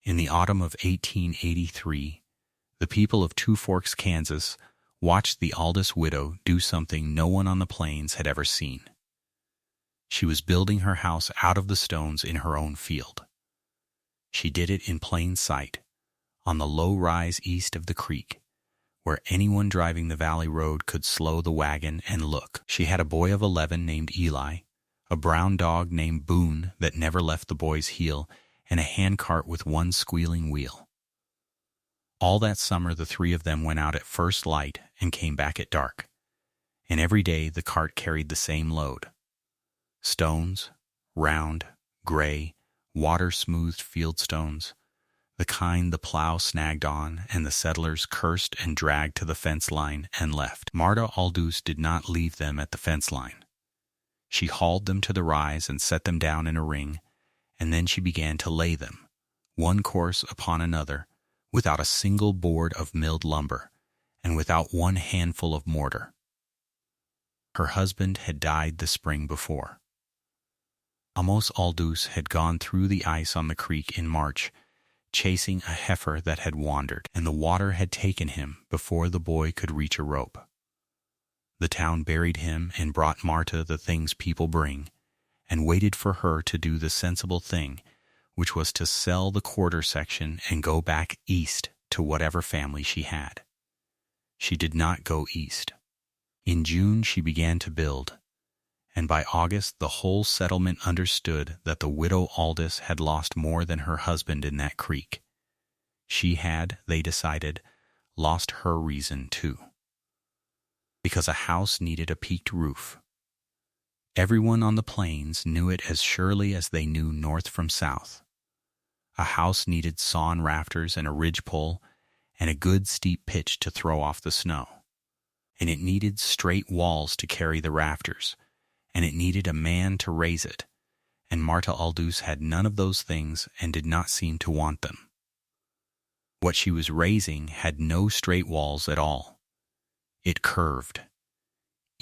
In the autumn of 1883, the people of Two Forks, Kansas, watched the Aldous widow do something no one on the plains had ever seen. She was building her house out of the stones in her own field. She did it in plain sight, on the low rise east of the creek, where anyone driving the valley road could slow the wagon and look. She had a boy of 11 named Eli, a brown dog named Boone that never left the boy's heel, and a handcart with one squealing wheel. All that summer the three of them went out at first light and came back at dark, and every day the cart carried the same load: stones, round, gray, water-smoothed fieldstones, the kind the plow snagged on and the settlers cursed and dragged to the fence line and left. Marta Aldous did not leave them at the fence line. She hauled them to the rise and set them down in a ring, and then she began to lay them, one course upon another, without a single board of milled lumber, and without one handful of mortar. Her husband had died the spring before. Amos Aldous had gone through the ice on the creek in March, chasing a heifer that had wandered, and the water had taken him before the boy could reach a rope. The town buried him and brought Marta the things people bring, and waited for her to do the sensible thing, which was to sell the quarter section and go back east to whatever family she had. She did not go east. In June she began to build, and by August the whole settlement understood that the widow Aldous had lost more than her husband in that creek. She had, they decided, lost her reason too. Because a house needed a peaked roof. Everyone on the plains knew it as surely as they knew north from south. A house needed sawn rafters and a ridgepole and a good steep pitch to throw off the snow. And it needed straight walls to carry the rafters, and it needed a man to raise it, and Marta Aldous had none of those things and did not seem to want them. What she was raising had no straight walls at all. It curved.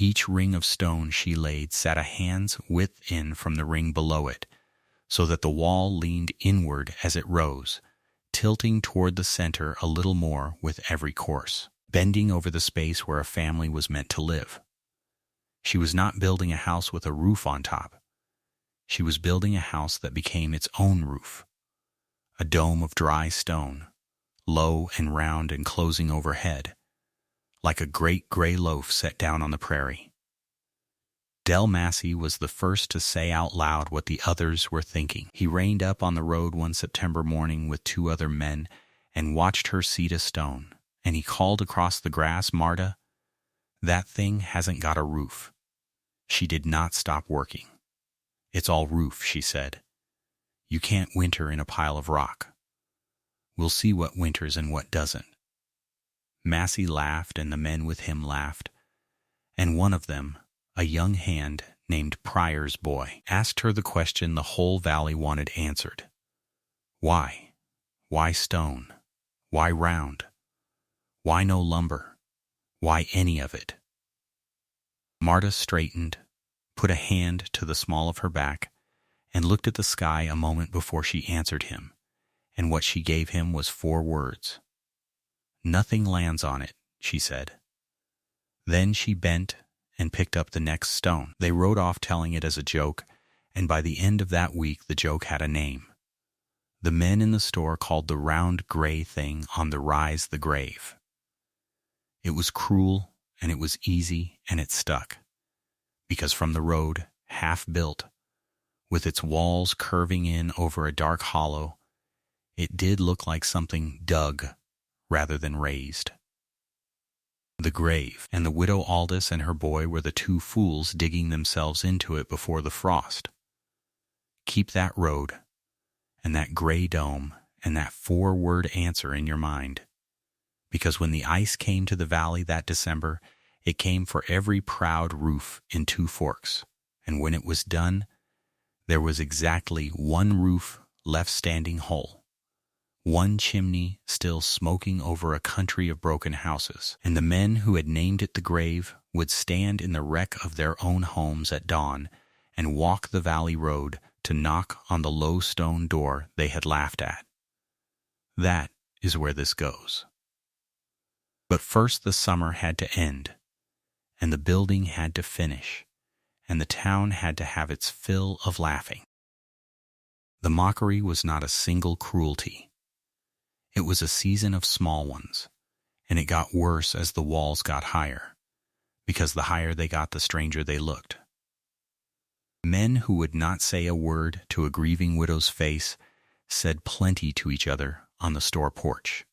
Each ring of stone she laid sat a hand's width in from the ring below it, so that the wall leaned inward as it rose, tilting toward the center a little more with every course, bending over the space where a family was meant to live. She was not building a house with a roof on top. She was building a house that became its own roof, a dome of dry stone, low and round and closing overhead, like a great gray loaf set down on the prairie. Del Massey was the first to say out loud what the others were thinking. He reined up on the road one September morning with two other men and watched her seat a stone, and he called across the grass, "Marta, that thing hasn't got a roof." She did not stop working. "It's all roof," she said. "You can't winter in a pile of rock. We'll see what winters and what doesn't." Massey laughed, and the men with him laughed, and one of them, a young hand named Pryor's boy, asked her the question the whole valley wanted answered. Why? Why stone? Why round? Why no lumber? Why any of it? Marta straightened, put a hand to the small of her back, and looked at the sky a moment before she answered him, and what she gave him was 4 words. "Nothing lands on it," she said. Then she bent and picked up the next stone. They rode off telling it as a joke, and by the end of that week the joke had a name. The men in the store called the round gray thing on the rise the grave. It was cruel, and it was easy, and it stuck, because from the road, half built, with its walls curving in over a dark hollow, it did look like something dug rather than raised. The grave, and the widow Aldous and her boy were the 2 fools digging themselves into it before the frost. Keep that road, and that gray dome, and that 4-word answer in your mind, because when the ice came to the valley that December, it came for every proud roof in Two Forks, and when it was done, there was exactly 1 roof left standing whole, 1 chimney still smoking over a country of broken houses, and the men who had named it the grave would stand in the wreck of their own homes at dawn and walk the valley road to knock on the low stone door they had laughed at. That is where this goes. But first the summer had to end, and the building had to finish, and the town had to have its fill of laughing. The mockery was not a single cruelty. It was a season of small ones, and it got worse as the walls got higher, because the higher they got, the stranger they looked. Men who would not say a word to a grieving widow's face said plenty to each other on the store porch.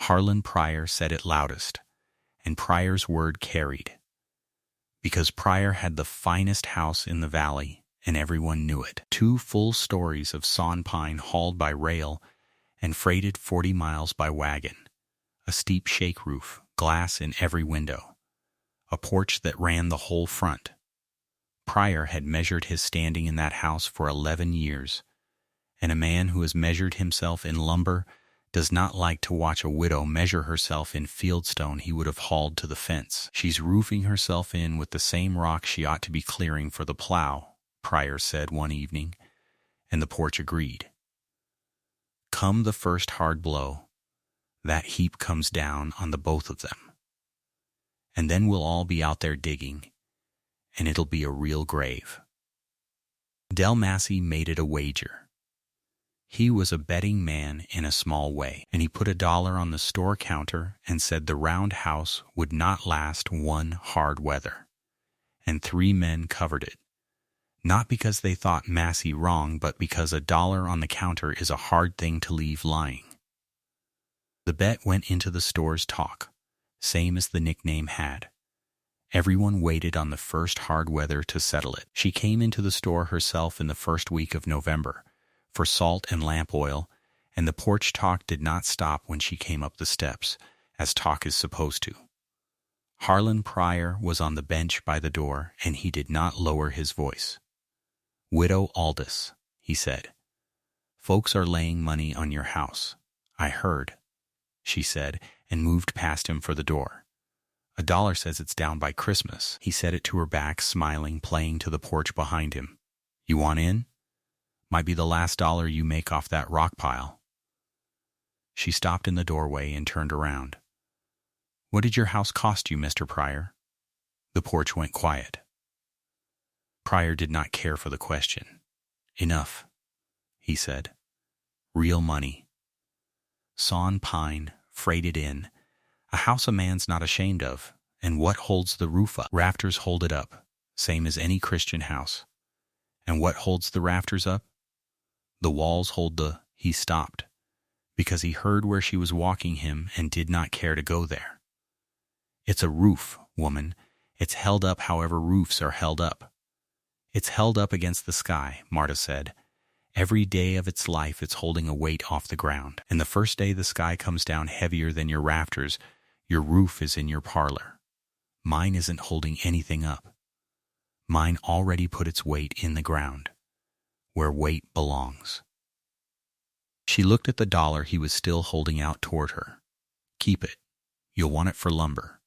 Harlan Pryor said it loudest, and Pryor's word carried, because Pryor had the finest house in the valley, and everyone knew it. 2 full stories of sawn pine hauled by rail and freighted 40 miles by wagon, a steep shake roof, glass in every window, a porch that ran the whole front. Pryor had measured his standing in that house for 11 years, and a man who has measured himself in lumber does not like to watch a widow measure herself in fieldstone he would have hauled to the fence. She's roofing herself in with the same rock she ought to be clearing for the plow, Pryor said one evening, and the porch agreed. Come the first hard blow, that heap comes down on the both of them. And then we'll all be out there digging, and it'll be a real grave. Del Massey made it a wager. He was a betting man in a small way, and he put $1 on the store counter and said the round house would not last one hard weather. And 3 men covered it, not because they thought Massey wrong, but because $1 on the counter is a hard thing to leave lying. The bet went into the store's talk, same as the nickname had. Everyone waited on the first hard weather to settle it. She came into the store herself in the first week of November for salt and lamp oil, and the porch talk did not stop when she came up the steps, as talk is supposed to. Harlan Pryor was on the bench by the door, and he did not lower his voice. Widow Aldous, he said, folks are laying money on your house. I heard, she said, and moved past him for the door. $1 says it's down by Christmas. He said it to her back, smiling, playing to the porch behind him. You want in? Might be the last $1 you make off that rock pile. She stopped in the doorway and turned around. What did your house cost you, Mr. Pryor? The porch went quiet. Pryor did not care for the question. Enough, he said. Real money. Sawn pine, freighted in. A house a man's not ashamed of. And what holds the roof up? Rafters hold it up, same as any Christian house. And what holds the rafters up? The walls hold the... He stopped, because he heard where she was walking him and did not care to go there. It's a roof, woman. It's held up however roofs are held up. It's held up against the sky, Marta said. Every day of its life it's holding a weight off the ground, and the first day the sky comes down heavier than your rafters, your roof is in your parlor. Mine isn't holding anything up. Mine already put its weight in the ground, where weight belongs. She looked at the $1 he was still holding out toward her. Keep it. You'll want it for lumber.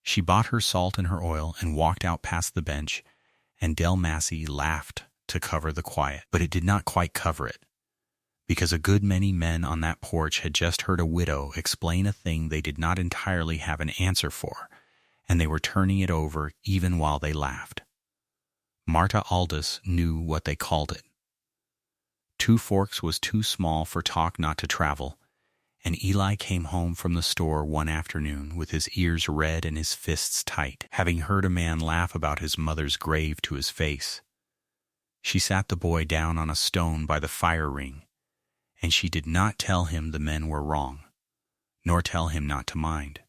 She bought her salt and her oil and walked out past the bench, and Del Massey laughed to cover the quiet. But it did not quite cover it, because a good many men on that porch had just heard a widow explain a thing they did not entirely have an answer for, and they were turning it over even while they laughed. Marta Aldous knew what they called it. Two Forks was too small for talk not to travel, and Eli came home from the store one afternoon with his ears red and his fists tight, having heard a man laugh about his mother's grave to his face. She sat the boy down on a stone by the fire ring, and she did not tell him the men were wrong, nor tell him not to mind.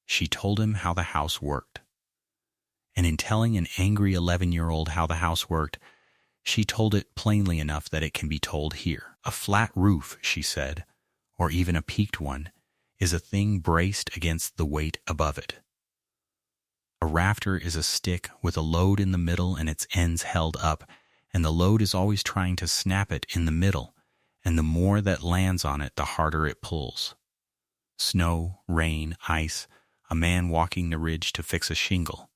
She told him how the house worked. And in telling an angry 11-year-old how the house worked, she told it plainly enough that it can be told here. A flat roof, she said, or even a peaked one, is a thing braced against the weight above it. A rafter is a stick with a load in the middle and its ends held up, and the load is always trying to snap it in the middle, and the more that lands on it, the harder it pulls. Snow, rain, ice, a man walking the ridge to fix a shingle.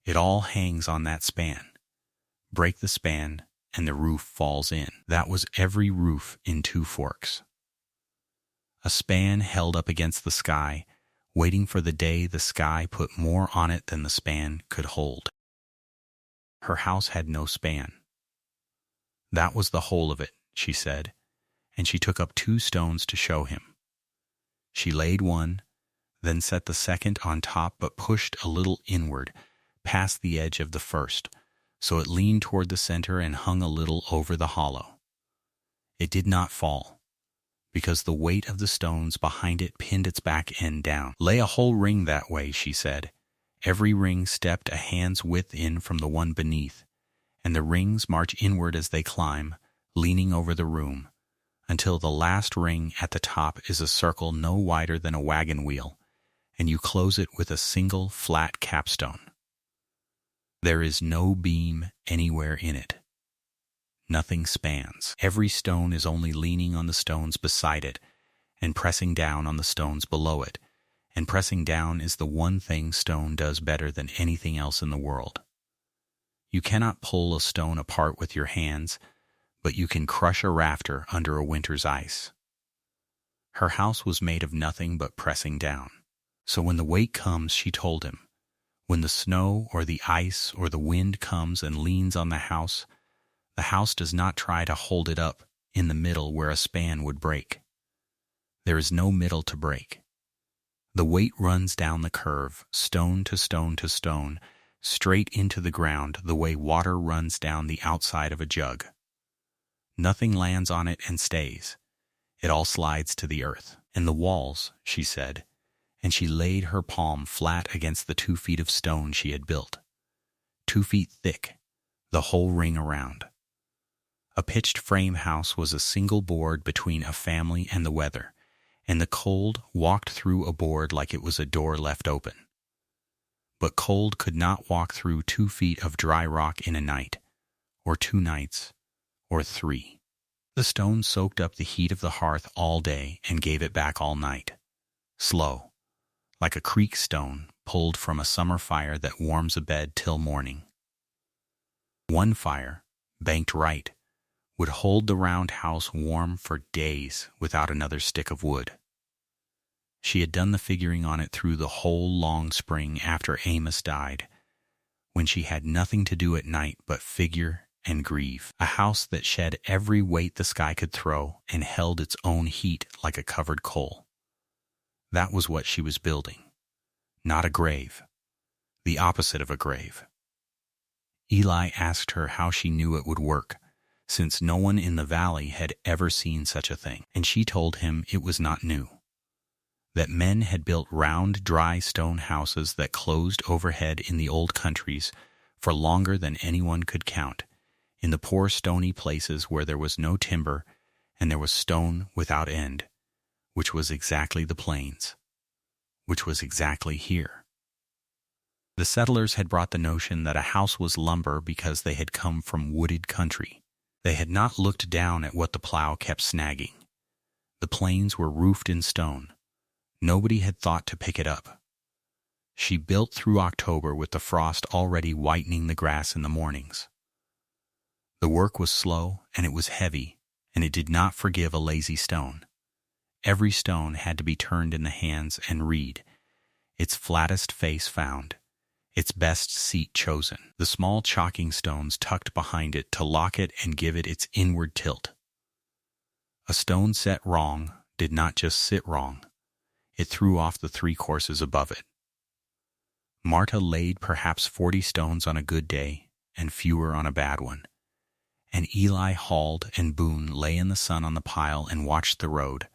It all hangs on that span. Break the span, and the roof falls in. That was every roof in Two Forks. A span held up against the sky, waiting for the day the sky put more on it than the span could hold. Her house had no span. That was the whole of it, she said, and she took up 2 stones to show him. She laid one, then set the second on top but pushed a little inward, past the edge of the first, so it leaned toward the center and hung a little over the hollow. It did not fall, because the weight of the stones behind it pinned its back end down. Lay a whole ring that way, she said. Every ring stepped a hand's width in from the one beneath, and the rings march inward as they climb, leaning over the room, until the last ring at the top is a circle no wider than a wagon wheel, and you close it with a single flat capstone. There is no beam anywhere in it. Nothing spans. Every stone is only leaning on the stones beside it and pressing down on the stones below it, and pressing down is the one thing stone does better than anything else in the world. You cannot pull a stone apart with your hands, but you can crush a rafter under a winter's ice. Her house was made of nothing but pressing down. So when the weight comes, she told him, when the snow or the ice or the wind comes and leans on the house does not try to hold it up in the middle where a span would break. There is no middle to break. The weight runs down the curve, stone to stone to stone, straight into the ground the way water runs down the outside of a jug. Nothing lands on it and stays. It all slides to the earth. And the walls, she said, and she laid her palm flat against the 2 feet of stone she had built. 2 feet thick, the whole ring around. A pitched frame house was a single board between a family and the weather, and the cold walked through a board like it was a door left open. But cold could not walk through 2 feet of dry rock in a night, or 2 nights, or 3. The stone soaked up the heat of the hearth all day and gave it back all night, slow, like a creek stone pulled from a summer fire that warms a bed till morning. One fire, banked right, would hold the round house warm for days without another stick of wood. She had done the figuring on it through the whole long spring after Amos died, when she had nothing to do at night but figure and grieve. A house that shed every weight the sky could throw and held its own heat like a covered coal. That was what she was building. Not a grave. The opposite of a grave. Eli asked her how she knew it would work, since no one in the valley had ever seen such a thing, and she told him it was not new. That men had built round, dry stone houses that closed overhead in the old countries for longer than anyone could count, in the poor stony places where there was no timber and there was stone without end, which was exactly the plains, which was exactly here. The settlers had brought the notion that a house was lumber because they had come from wooded country. They had not looked down at what the plow kept snagging. The plains were roofed in stone. Nobody had thought to pick it up. She built through October with the frost already whitening the grass in the mornings. The work was slow and it was heavy, and it did not forgive a lazy stone. Every stone had to be turned in the hands and read, its flattest face found, its best seat chosen, the small chalking stones tucked behind it to lock it and give it its inward tilt. A stone set wrong did not just sit wrong. It threw off the 3 courses above it. Marta laid perhaps 40 stones on a good day and fewer on a bad one, and Eli hauled and Boone lay in the sun on the pile and watched the road,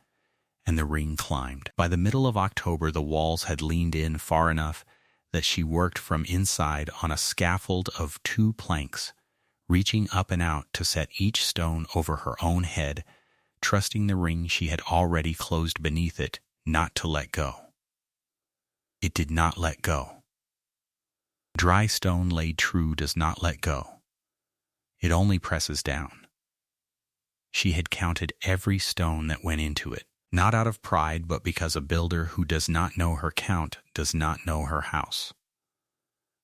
and the ring climbed. By the middle of October the walls had leaned in far enough that she worked from inside on a scaffold of 2 planks, reaching up and out to set each stone over her own head, trusting the ring she had already closed beneath it not to let go. It did not let go. Dry stone laid true does not let go. It only presses down. She had counted every stone that went into it, not out of pride, but because a builder who does not know her count does not know her house.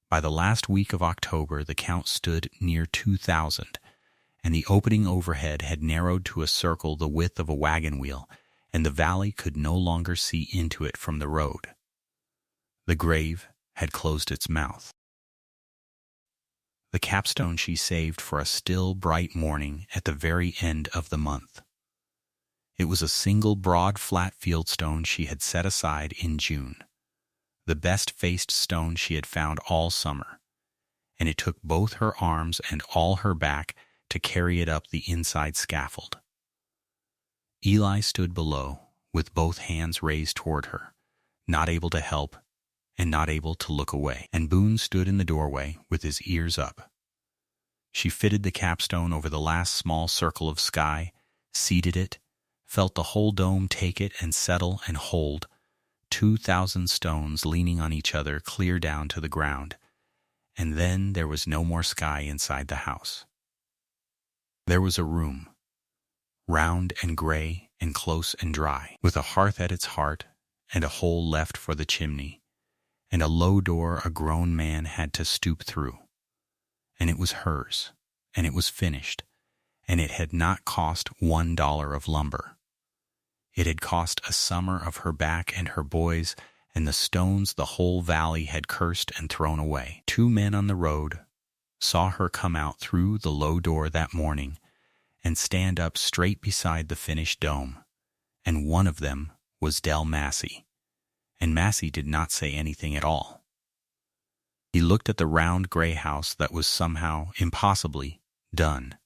By the last week of October, the count stood near 2,000, and the opening overhead had narrowed to a circle the width of a wagon wheel, and the valley could no longer see into it from the road. The grave had closed its mouth. The capstone she saved for a still, bright morning at the very end of the month. It was a single broad, flat fieldstone she had set aside in June, the best-faced stone she had found all summer, and it took both her arms and all her back to carry it up the inside scaffold. Eli stood below, with both hands raised toward her, not able to help and not able to look away, and Boone stood in the doorway with his ears up. She fitted the capstone over the last small circle of sky, seated it, felt the whole dome take it and settle and hold, 2,000 stones leaning on each other clear down to the ground, and then there was no more sky inside the house. There was a room, round and gray and close and dry, with a hearth at its heart and a hole left for the chimney, and a low door a grown man had to stoop through. And it was hers, and it was finished, and it had not cost $1 of lumber. It had cost a summer of her back and her boys, and the stones the whole valley had cursed and thrown away. 2 men on the road saw her come out through the low door that morning and stand up straight beside the finished dome, and one of them was Del Massey, and Massey did not say anything at all. He looked at the round gray house that was somehow, impossibly, done,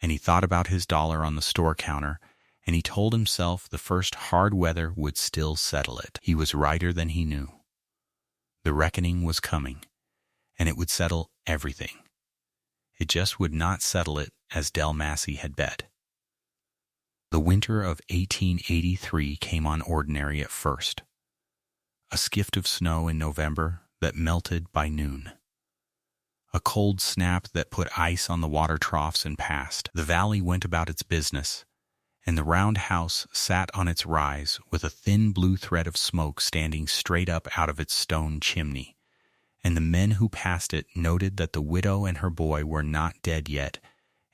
and he thought about his dollar on the store counter, and he told himself the first hard weather would still settle it. He was righter than he knew. The reckoning was coming, and it would settle everything. It just would not settle it as Del Massey had bet. The winter of 1883 came on ordinary at first. A skift of snow in November that melted by noon. A cold snap that put ice on the water troughs and passed. The valley went about its business, and the round house sat on its rise with a thin blue thread of smoke standing straight up out of its stone chimney, and the men who passed it noted that the widow and her boy were not dead yet,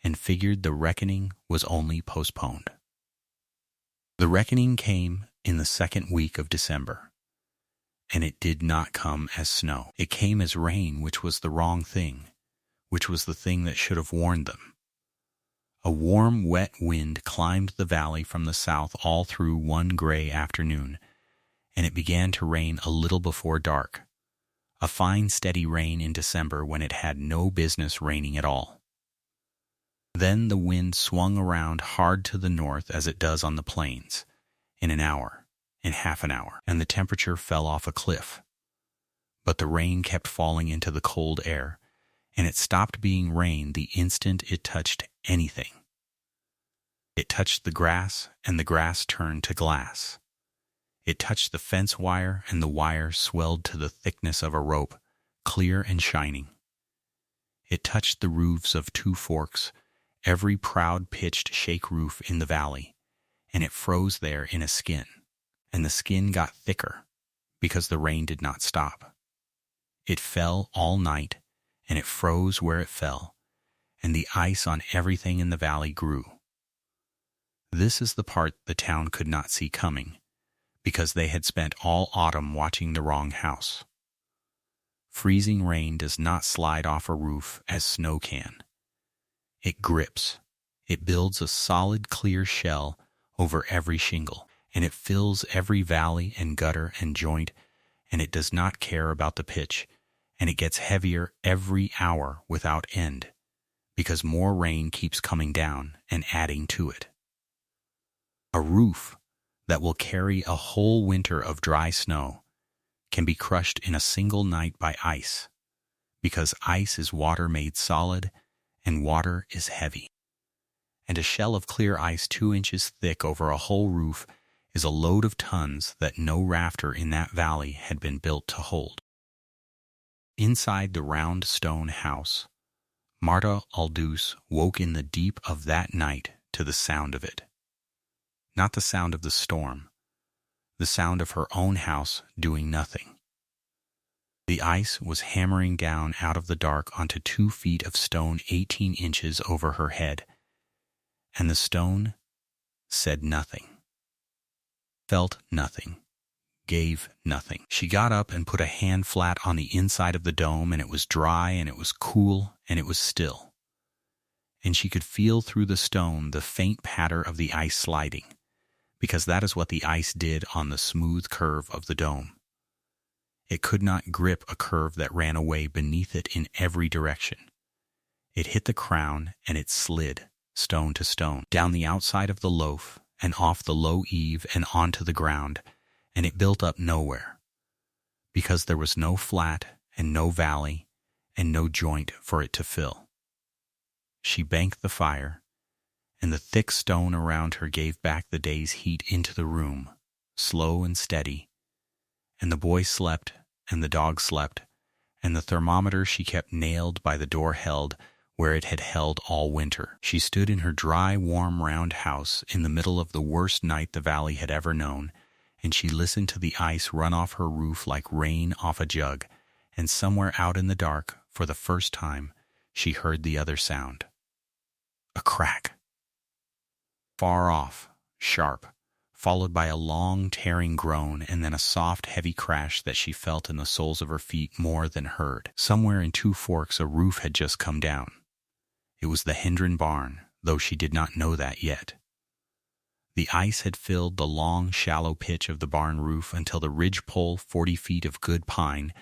and figured the reckoning was only postponed. The reckoning came in the second week of December, and it did not come as snow. It came as rain, which was the wrong thing, which was the thing that should have warned them. A warm, wet wind climbed the valley from the south all through one gray afternoon, and it began to rain a little before dark, a fine, steady rain in December when it had no business raining at all. Then the wind swung around hard to the north as it does on the plains, in an hour, in half an hour, and the temperature fell off a cliff. But the rain kept falling into the cold air, and it stopped being rain the instant it touched anything. It touched the grass, and the grass turned to glass. It touched the fence wire, and the wire swelled to the thickness of a rope, clear and shining. It touched the roofs of Two Forks, every proud pitched shake roof in the valley, and it froze there in a skin, and the skin got thicker because the rain did not stop. It fell all night, and it froze where it fell, and the ice on everything in the valley grew. This is the part the town could not see coming, because they had spent all autumn watching the wrong house. Freezing rain does not slide off a roof as snow can. It grips. It builds a solid, clear shell over every shingle, and it fills every valley and gutter and joint, and it does not care about the pitch, and it gets heavier every hour without end, because more rain keeps coming down and adding to it. A roof that will carry a whole winter of dry snow can be crushed in a single night by ice, because ice is water made solid, and water is heavy. And a shell of clear ice 2 inches thick over a whole roof is a load of tons that no rafter in that valley had been built to hold. Inside the round stone house, Marta Aldous woke in the deep of that night to the sound of it. Not the sound of the storm, the sound of her own house doing nothing. The ice was hammering down out of the dark onto 2 feet of stone 18 inches over her head, and the stone said nothing, felt nothing, gave nothing. She got up and put a hand flat on the inside of the dome, and it was dry, and it was cool, and it was still. And she could feel through the stone the faint patter of the ice sliding, because that is what the ice did on the smooth curve of the dome. It could not grip a curve that ran away beneath it in every direction. It hit the crown, and it slid, stone to stone, down the outside of the loaf, and off the low eave and onto the ground, and it built up nowhere, because there was no flat and no valley and no joint for it to fill. She banked the fire, and the thick stone around her gave back the day's heat into the room, slow and steady, and the boy slept, and the dog slept, and the thermometer she kept nailed by the door held where it had held all winter. She stood in her dry, warm, round house in the middle of the worst night the valley had ever known, and she listened to the ice run off her roof like rain off a jug, and somewhere out in the dark, for the first time, she heard the other sound. A crack. Far off, sharp, followed by a long, tearing groan, and then a soft, heavy crash that she felt in the soles of her feet more than heard. Somewhere in Two Forks a roof had just come down. It was the Hendren barn, though she did not know that yet. The ice had filled the long, shallow pitch of the barn roof until the ridgepole 40 feet of good pine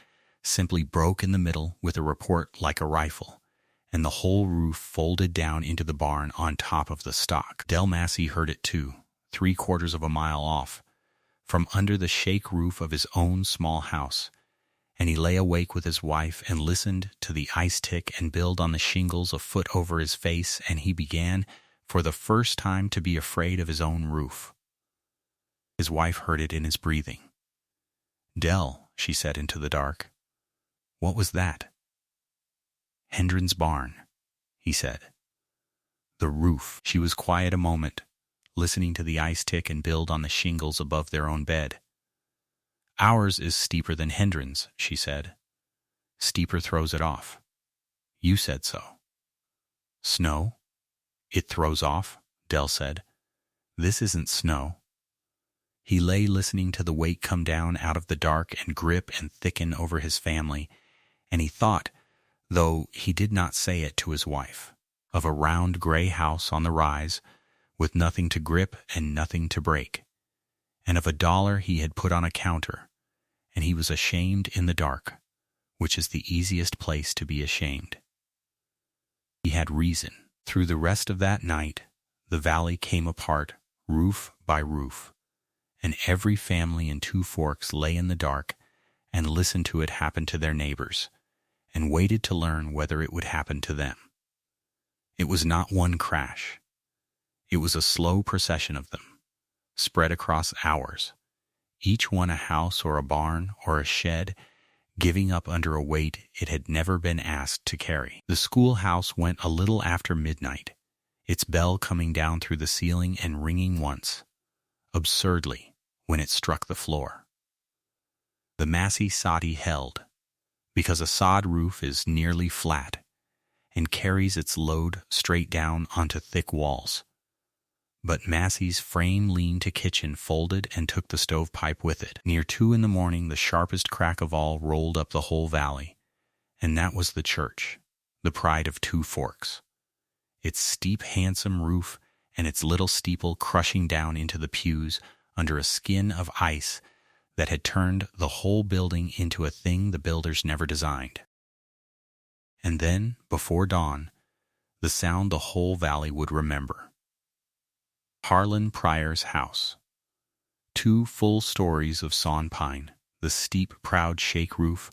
simply broke in the middle with a report like a rifle, and the whole roof folded down into the barn on top of the stock. Del Massey heard it too, 3/4 of a mile off, from under the shake roof of his own small house, and he lay awake with his wife and listened to the ice tick and build on the shingles a foot over his face, and he began, for the first time, to be afraid of his own roof. His wife heard it in his breathing. "Del," she said into the dark, "what was that?" "Hendren's barn," he said. "The roof." She was quiet a moment, listening to the ice tick and build on the shingles above their own bed. "Ours is steeper than Hendren's," she said. "Steeper throws it off. You said so." "Snow? It throws off," Del said. "This isn't snow." He lay listening to the weight come down out of the dark and grip and thicken over his family, and he thought, though he did not say it to his wife, of a round gray house on the rise, with nothing to grip and nothing to break, and of $1 he had put on a counter, and he was ashamed in the dark, which is the easiest place to be ashamed. He had reason. Through the rest of that night, the valley came apart, roof by roof, and every family in Two Forks lay in the dark and listened to it happen to their neighbors, and waited to learn whether it would happen to them. It was not one crash. It was a slow procession of them, spread across hours, each one a house or a barn or a shed, giving up under a weight it had never been asked to carry. The schoolhouse went a little after midnight, its bell coming down through the ceiling and ringing once, absurdly, when it struck the floor. The Massey soddy held, because a sod roof is nearly flat and carries its load straight down onto thick walls. But Massey's frame-lean-to kitchen folded and took the stovepipe with it. Near 2 in the morning, the sharpest crack of all rolled up the whole valley, and that was the church, the pride of Two Forks. Its steep, handsome roof and its little steeple crushing down into the pews under a skin of ice that had turned the whole building into a thing the builders never designed. And then, before dawn, the sound the whole valley would remember. Harlan Pryor's house. 2 full stories of sawn pine, the steep, proud shake roof,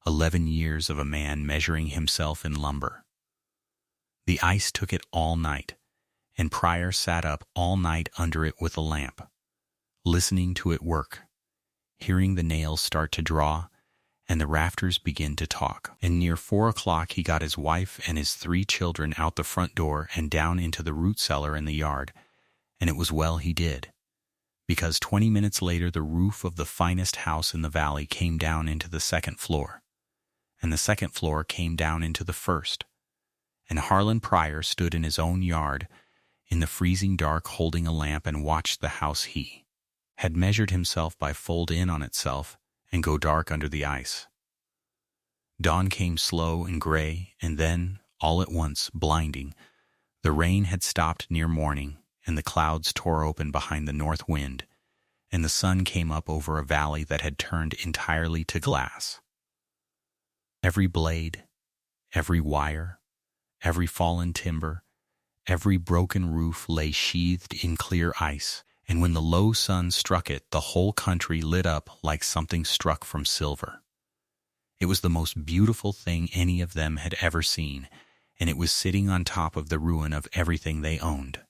11 years of a man measuring himself in lumber. The ice took it all night, and Pryor sat up all night under it with a lamp, listening to it work, hearing the nails start to draw, and the rafters begin to talk. And near 4 o'clock he got his wife and his 3 children out the front door and down into the root cellar in the yard, and it was well he did, because 20 minutes later the roof of the finest house in the valley came down into the second floor. and the second floor came down into the first. And Harlan Pryor stood in his own yard in the freezing dark holding a lamp and watched the house he had measured himself by fold in on itself and go dark under the ice. Dawn came slow and gray, and then, all at once, blinding. The rain had stopped near morning, and the clouds tore open behind the north wind, and the sun came up over a valley that had turned entirely to glass. Every blade, every wire, every fallen timber, every broken roof lay sheathed in clear ice, and when the low sun struck it, the whole country lit up like something struck from silver. It was the most beautiful thing any of them had ever seen, and it was sitting on top of the ruin of everything they owned.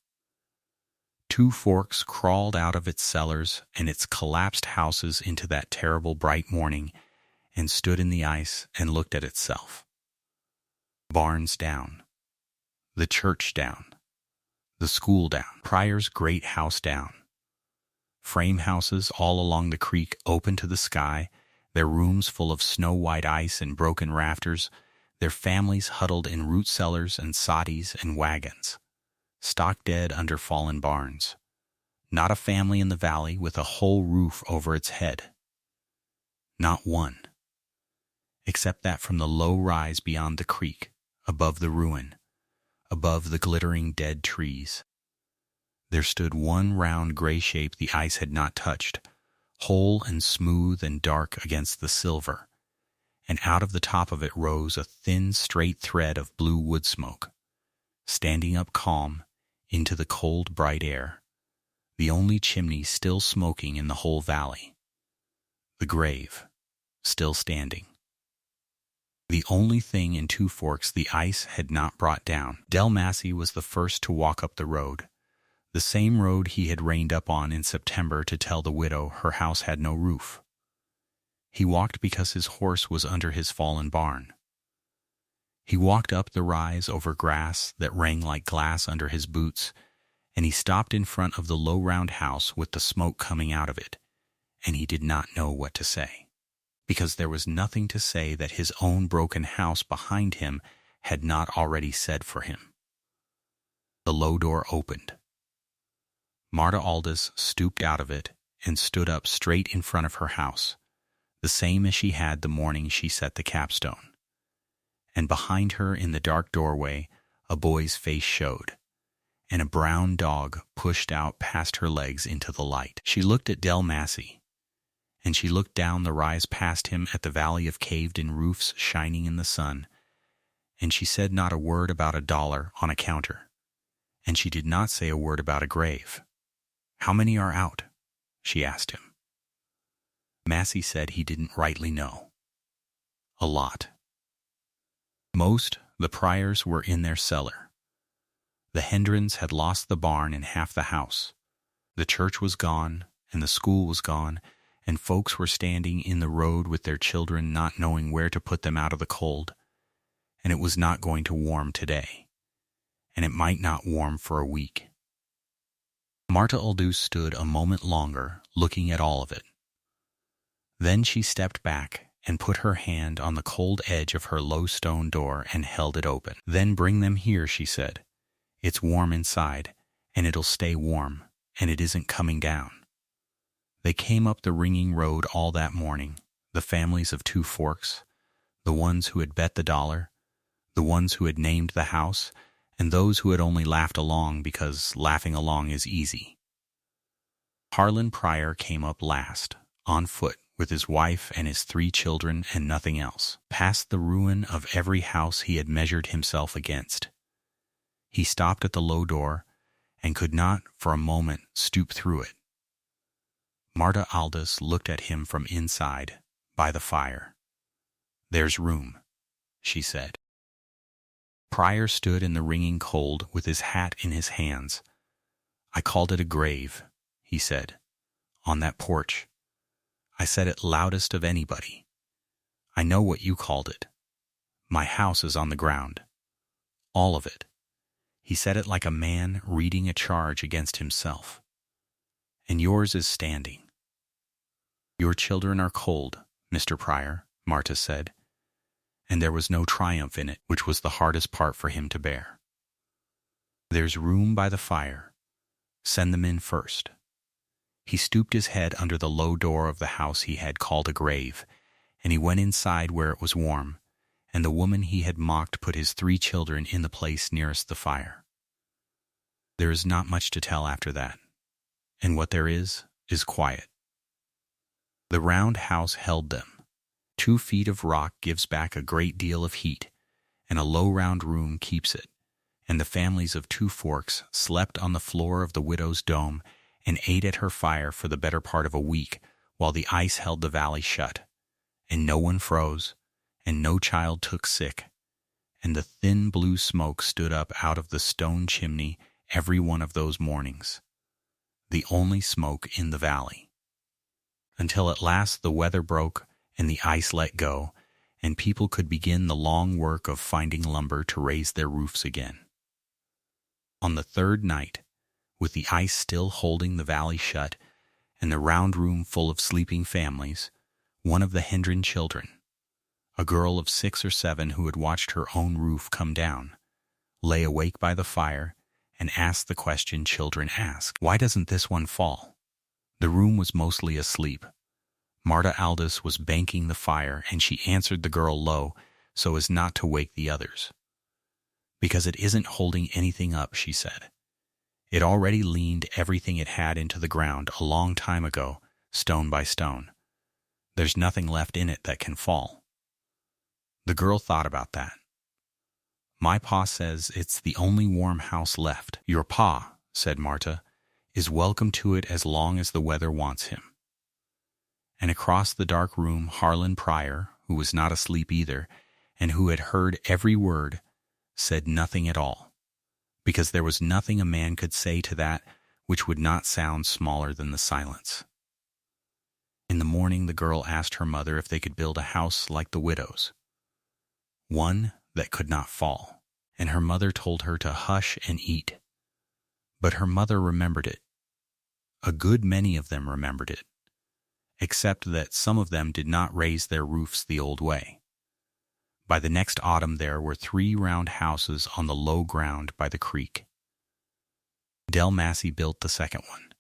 Two Forks crawled out of its cellars and its collapsed houses into that terrible bright morning and stood in the ice and looked at itself. Barns down, the church down, the school down, Pryor's great house down. Frame houses all along the creek open to the sky, their rooms full of snow-white ice and broken rafters, their families huddled in root cellars and soddies and wagons, stock dead under fallen barns. Not a family in the valley with a whole roof over its head. Not one. Except that from the low rise beyond the creek, above the ruin, above the glittering dead trees, there stood one round gray shape the ice had not touched, whole and smooth and dark against the silver, and out of the top of it rose a thin, straight thread of blue wood smoke, standing up calm into the cold, bright air, the only chimney still smoking in the whole valley, the grave still standing. The only thing in Two Forks the ice had not brought down. Del Massey was the first to walk up the road, the same road he had reined up on in September to tell the widow her house had no roof. He walked because his horse was under his fallen barn. He walked up the rise over grass that rang like glass under his boots, and he stopped in front of the low round house with the smoke coming out of it, and he did not know what to say, because there was nothing to say that his own broken house behind him had not already said for him. The low door opened. Marta Aldous stooped out of it and stood up straight in front of her house, the same as she had the morning she set the capstone. And behind her in the dark doorway a boy's face showed, and a brown dog pushed out past her legs into the light. She looked at Del Massey, and she looked down the rise past him at the valley of caved-in roofs shining in the sun, and she said not a word about $1 on a counter, and she did not say a word about a grave. "How many are out?" she asked him. Massey said he didn't rightly know. A lot. Most, the Pryors, were in their cellar. The Hendrons had lost the barn and half the house. The church was gone, and the school was gone, and folks were standing in the road with their children not knowing where to put them out of the cold, and it was not going to warm today, and it might not warm for a week. Marta Aldous stood a moment longer, looking at all of it. Then she stepped back and put her hand on the cold edge of her low stone door and held it open. "Then bring them here," she said. "It's warm inside, and it'll stay warm, and it isn't coming down." They came up the ringing road all that morning, the families of Two Forks, the ones who had bet the $1, the ones who had named the house, and those who had only laughed along because laughing along is easy. Harlan Pryor came up last, on foot, with his wife and his 3 children and nothing else, past the ruin of every house he had measured himself against. He stopped at the low door and could not, for a moment, stoop through it. Marta Aldous looked at him from inside, by the fire. "There's room," she said. Pryor stood in the ringing cold with his hat in his hands. "I called it a grave," he said, "on that porch. I said it loudest of anybody. I know what you called it. My house is on the ground. All of it." He said it like a man reading a charge against himself. "And yours is standing." "Your children are cold, Mr. Pryor," Marta said, and there was no triumph in it, which was the hardest part for him to bear. "There's room by the fire. Send them in first." He stooped his head under the low door of the house he had called a grave, and he went inside where it was warm, and the woman he had mocked put his 3 children in the place nearest the fire. There is not much to tell after that, and what there is quiet. The round house held them. 2 feet of rock gives back a great deal of heat, and a low round room keeps it, and the families of Two Forks slept on the floor of the widow's dome and ate at her fire for the better part of a week while the ice held the valley shut, and no one froze, and no child took sick, and the thin blue smoke stood up out of the stone chimney every one of those mornings, the only smoke in the valley, until at last the weather broke and the ice let go, and people could begin the long work of finding lumber to raise their roofs again. On the 3rd night, with the ice still holding the valley shut and the round room full of sleeping families, one of the Hendren children, a girl of 6 or 7 who had watched her own roof come down, lay awake by the fire and asked the question children ask, "Why doesn't this one fall?" The room was mostly asleep. Marta Aldous was banking the fire, and she answered the girl low so as not to wake the others. "Because it isn't holding anything up," she said. "It already leaned everything it had into the ground a long time ago, stone by stone. There's nothing left in it that can fall." The girl thought about that. "My pa says it's the only warm house left." "Your pa," said Marta, "is welcome to it as long as the weather wants him." And across the dark room Harlan Pryor, who was not asleep either, and who had heard every word, said nothing at all, because there was nothing a man could say to that which would not sound smaller than the silence. In the morning the girl asked her mother if they could build a house like the widow's, one that could not fall, and her mother told her to hush and eat. But her mother remembered it. A good many of them remembered it, except that some of them did not raise their roofs the old way. By the next autumn there were 3 round houses on the low ground by the creek. Del Massey built the second one.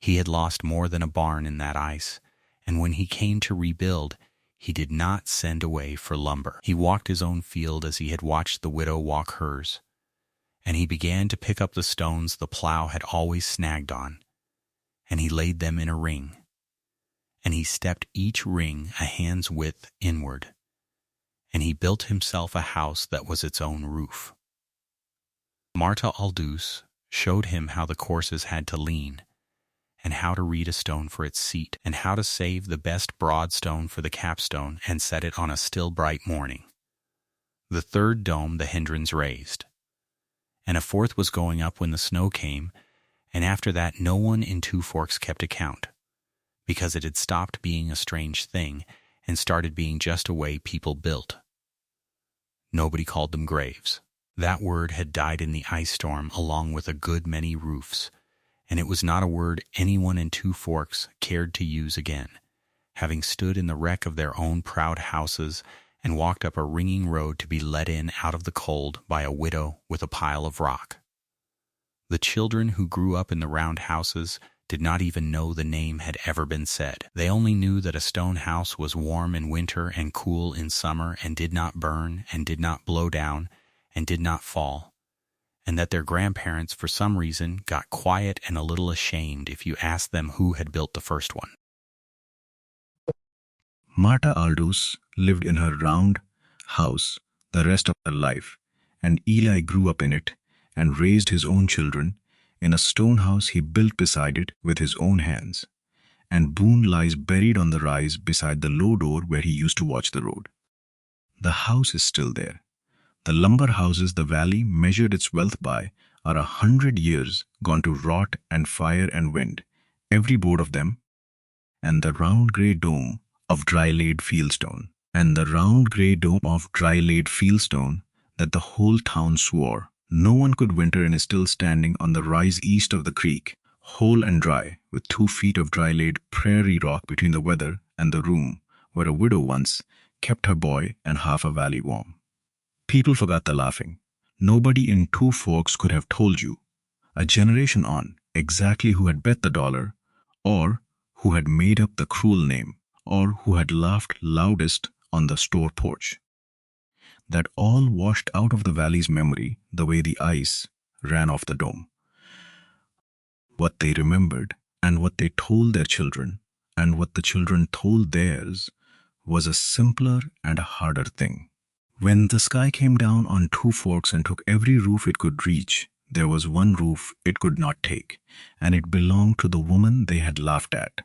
He had lost more than a barn in that ice, and when he came to rebuild, he did not send away for lumber. He walked his own field as he had watched the widow walk hers, and he began to pick up the stones the plow had always snagged on, and he laid them in a ring, and he stepped each ring a hand's width inward, and he built himself a house that was its own roof. Marta Aldous showed him how the courses had to lean, and how to read a stone for its seat, and how to save the best broad stone for the capstone and set it on a still bright morning. The 3rd dome the Hendrens raised, and a 4th was going up when the snow came, and after that no one in Two Forks kept account, because it had stopped being a strange thing and started being just a way people built. Nobody called them graves. That word had died in the ice storm along with a good many roofs, and it was not a word anyone in Two Forks cared to use again, having stood in the wreck of their own proud houses and walked up a ringing road to be let in out of the cold by a widow with a pile of rock. The children who grew up in the round houses did not even know the name had ever been said. They only knew that a stone house was warm in winter and cool in summer and did not burn and did not blow down and did not fall, and that their grandparents, for some reason, got quiet and a little ashamed if you asked them who had built the first one. Marta Aldous lived in her round house the rest of her life, and Eli grew up in it and raised his own children in a stone house he built beside it with his own hands. And Boone lies buried on the rise beside the low door where he used to watch the road. The house is still there. The lumber houses the valley measured its wealth by are 100 years gone to rot and fire and wind, every board of them, and the round grey dome of dry-laid fieldstone, that the whole town swore no one could winter in is still standing on the rise east of the creek, whole and dry, with 2 feet of dry-laid prairie rock between the weather and the room where a widow once kept her boy and half a valley warm. People forgot the laughing. Nobody in Two Forks could have told you, a generation on, exactly who had bet the dollar, or who had made up the cruel name, or who had laughed loudest on the store porch. That all washed out of the valley's memory the way the ice ran off the dome. What they remembered, and what they told their children, and what the children told theirs, was a simpler and a harder thing. When the sky came down on Two Forks and took every roof it could reach, there was one roof it could not take, and it belonged to the woman they had laughed at.